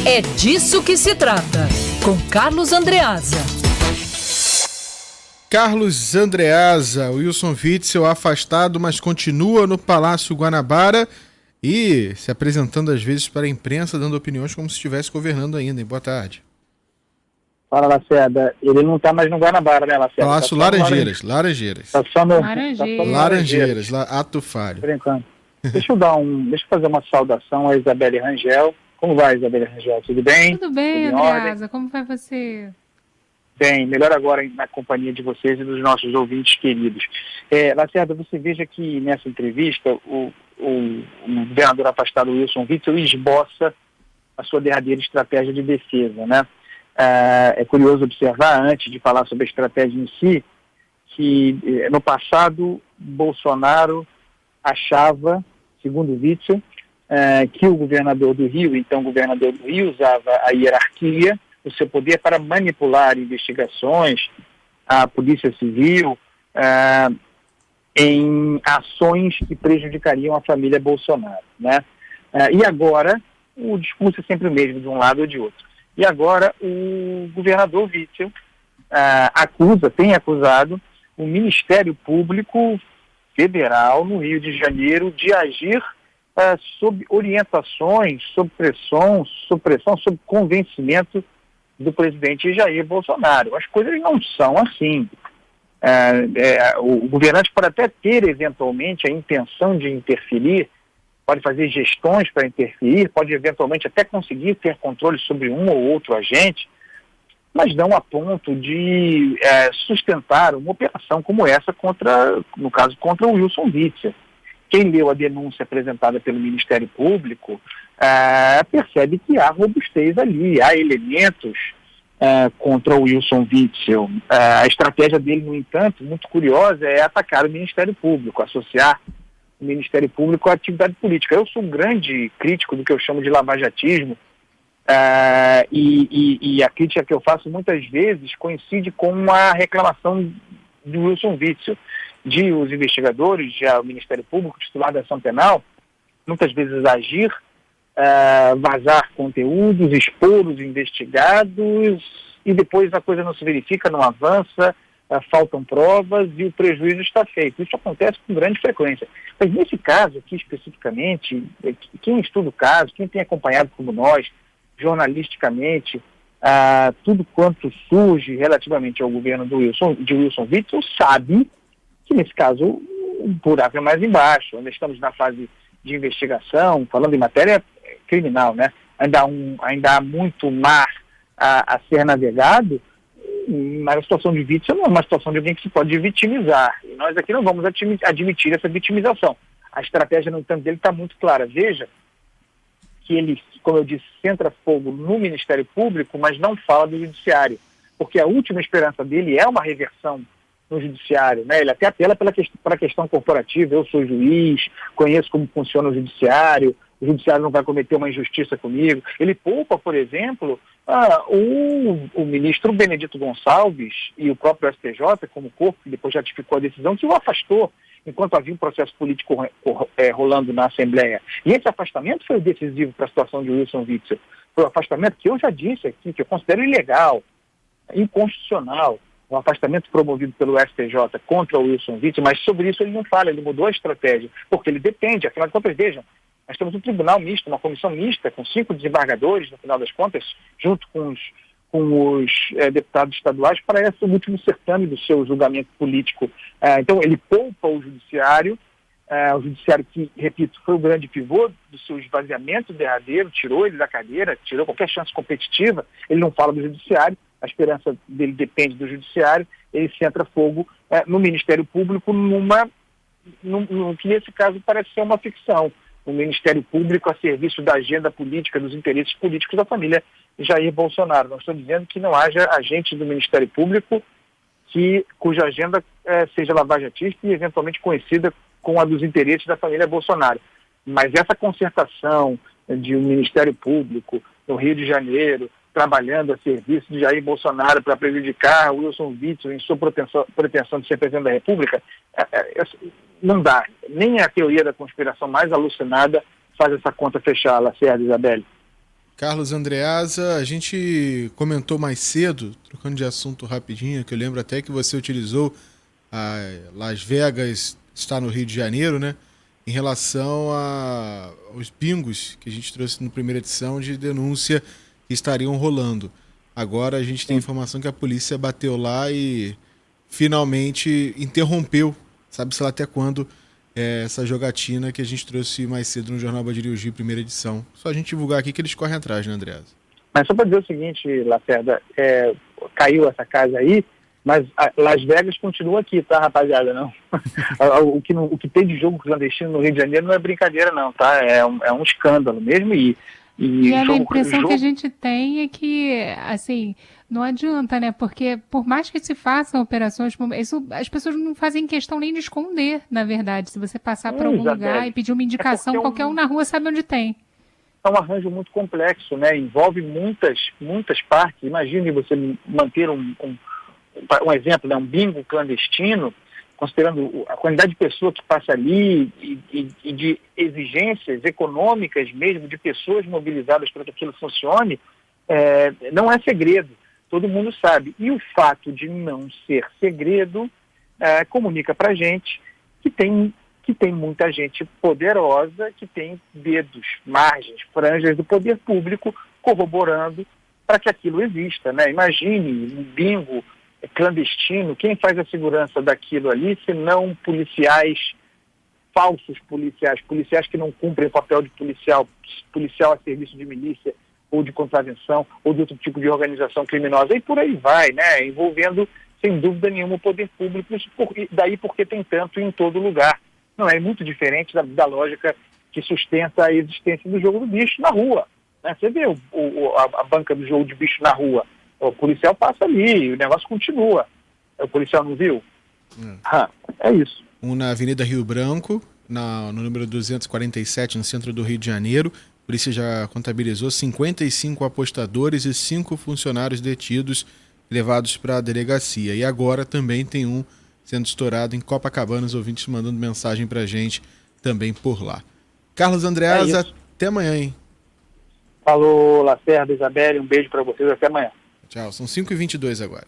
É disso que se trata, com Carlos Andreasa. Carlos Andreasa, Wilson Witzel afastado, mas continua no Palácio Guanabara e se apresentando às vezes para a imprensa, dando opiniões como se estivesse governando ainda. Boa tarde. Fala, Lacerda. Ele não está mais no Guanabara, né, Lacerda? Palácio Laranjeiras. Tá só no Laranjeiras, Ato Falho. Por enquanto. Deixa eu fazer uma saudação a Isabelle Rangel. Como vai, Isabelle Rangel? Tudo bem? Tudo bem, Andreasa. Como vai você? Bem, melhor agora na companhia de vocês e dos nossos ouvintes queridos. Lacerda, você veja que nessa entrevista o governador afastado Wilson Witzel esboça a sua derradeira estratégia de defesa, né? É curioso observar, antes de falar sobre a estratégia em si, que no passado Bolsonaro achava, segundo Witzel, que o governador do Rio, então governador do Rio, usava a hierarquia, o seu poder para manipular investigações, a Polícia Civil, em ações que prejudicariam a família Bolsonaro, né? E agora, o discurso é sempre o mesmo, de um lado ou de outro. E agora o governador Witzel tem acusado o Ministério Público Federal no Rio de Janeiro de agir sob orientações, sob pressão, sob convencimento do presidente Jair Bolsonaro. As coisas não são assim. O governante pode até ter, eventualmente, a intenção de interferir, pode fazer gestões para interferir, pode, eventualmente, até conseguir ter controle sobre um ou outro agente, mas não a ponto de sustentar uma operação como essa no caso, contra o Wilson Witzel. Quem leu a denúncia apresentada pelo Ministério Público percebe que há robustez ali, há elementos contra o Wilson Witzel. A estratégia dele, no entanto, muito curiosa, é atacar o Ministério Público, associar o Ministério Público à atividade política. Eu sou um grande crítico do que eu chamo de lavajatismo, e a crítica que eu faço muitas vezes coincide com uma reclamação do Wilson Witzel, de os investigadores, já o Ministério Público, titular da ação penal, muitas vezes agir, vazar conteúdos, expor os investigados, e depois a coisa não se verifica, não avança, faltam provas e o prejuízo está feito. Isso acontece com grande frequência. Mas nesse caso aqui especificamente, quem estuda o caso, quem tem acompanhado como nós, jornalisticamente, tudo quanto surge relativamente ao governo de Wilson Witzel, sabe que nesse caso o buraco é mais embaixo. Ainda estamos na fase de investigação, falando em matéria criminal, né? Ainda há muito mar a ser navegado, mas a situação de Witzel não é uma situação de alguém que se pode vitimizar. E nós aqui não vamos admitir essa vitimização. A estratégia, no entanto, dele está muito clara. Veja que ele, como eu disse, centra fogo no Ministério Público, mas não fala do Judiciário, porque a última esperança dele é uma reversão no Judiciário, né? Ele até apela para a questão corporativa. Eu sou juiz, conheço como funciona o Judiciário não vai cometer uma injustiça comigo. Ele poupa, por exemplo, o ministro Benedito Gonçalves e o próprio STJ, como corpo, que depois ratificou a decisão, que o afastou enquanto havia um processo político rolando na Assembleia. E esse afastamento foi o decisivo para a situação de Wilson Witzel. Foi o afastamento que eu já disse aqui, que eu considero ilegal, inconstitucional, o afastamento promovido pelo STJ contra o Wilson Witzel, mas sobre isso ele não fala, ele mudou a estratégia, porque ele depende, afinal de contas, vejam, nós temos um tribunal misto, uma comissão mista, com 5 desembargadores, no final das contas, junto com os deputados estaduais, para esse último certame do seu julgamento político. Então, ele poupa o judiciário que, repito, foi o grande pivô do seu esvaziamento derradeiro, tirou ele da cadeira, tirou qualquer chance competitiva, ele não fala do judiciário, a esperança dele depende do judiciário, ele centra fogo no Ministério Público, que nesse caso parece ser uma ficção. O Ministério Público a serviço da agenda política, dos interesses políticos da família Jair Bolsonaro. Não estou dizendo que não haja agente do Ministério Público cuja agenda seja lavajatista e eventualmente coincidida com a dos interesses da família Bolsonaro. Mas essa concertação de um Ministério Público no Rio de Janeiro, trabalhando a serviço de Jair Bolsonaro para prejudicar Wilson Witzel em sua pretensão de ser presidente da República, não dá. Nem a teoria da conspiração mais alucinada faz essa conta fechar, Lacerda, Isabelle. Carlos Andreasa, a gente comentou mais cedo, trocando de assunto rapidinho, que eu lembro até que você utilizou a Las Vegas, está no Rio de Janeiro, né? Em relação aos bingos que a gente trouxe na primeira edição de denúncia que estariam rolando. Agora a gente tem informação que a polícia bateu lá e finalmente interrompeu, sabe-se lá até quando, essa jogatina que a gente trouxe mais cedo no Jornal Band News, primeira edição. Só a gente divulgar aqui que eles correm atrás, né, Andreasa? Mas só para dizer o seguinte, Lacerda, caiu essa casa aí, mas Las Vegas continua aqui, tá, rapaziada? Não. O que tem de jogo clandestino no Rio de Janeiro não é brincadeira, não, tá? É um escândalo mesmo. E a impressão que a gente tem é que, assim, não adianta, né? Porque por mais que se façam operações, as pessoas não fazem questão nem de esconder, na verdade. Se você passar por algum lugar e pedir uma indicação, qualquer um na rua sabe onde tem. É um arranjo muito complexo, né? Envolve muitas partes. Imagine você manter um exemplo, né? Um bingo clandestino, considerando a quantidade de pessoas que passa ali e de exigências econômicas mesmo, de pessoas mobilizadas para que aquilo funcione, não é segredo, todo mundo sabe. E o fato de não ser segredo comunica para a gente que tem muita gente poderosa, que tem dedos, margens, franjas do poder público corroborando para que aquilo exista, né? Imagine um bingo clandestino, quem faz a segurança daquilo ali, se não falsos policiais que não cumprem o papel de policial a serviço de milícia ou de contravenção ou de outro tipo de organização criminosa, e por aí vai, né? Envolvendo, sem dúvida nenhuma, o poder público, daí porque tem tanto em todo lugar. Não é muito diferente da lógica que sustenta a existência do jogo do bicho na rua, né? Você vê a banca do jogo de bicho na rua, o policial passa ali, o negócio continua. O policial não viu? É isso. Um na Avenida Rio Branco, no número 247, no centro do Rio de Janeiro. A polícia já contabilizou 55 apostadores e 5 funcionários detidos, levados para a delegacia. E agora também tem um sendo estourado em Copacabana, os ouvintes mandando mensagem para a gente também por lá. Carlos Andreasa, até amanhã, hein? Falou, Lacerda, Isabelle, um beijo para vocês, até amanhã. Tchau, são 5h22 agora.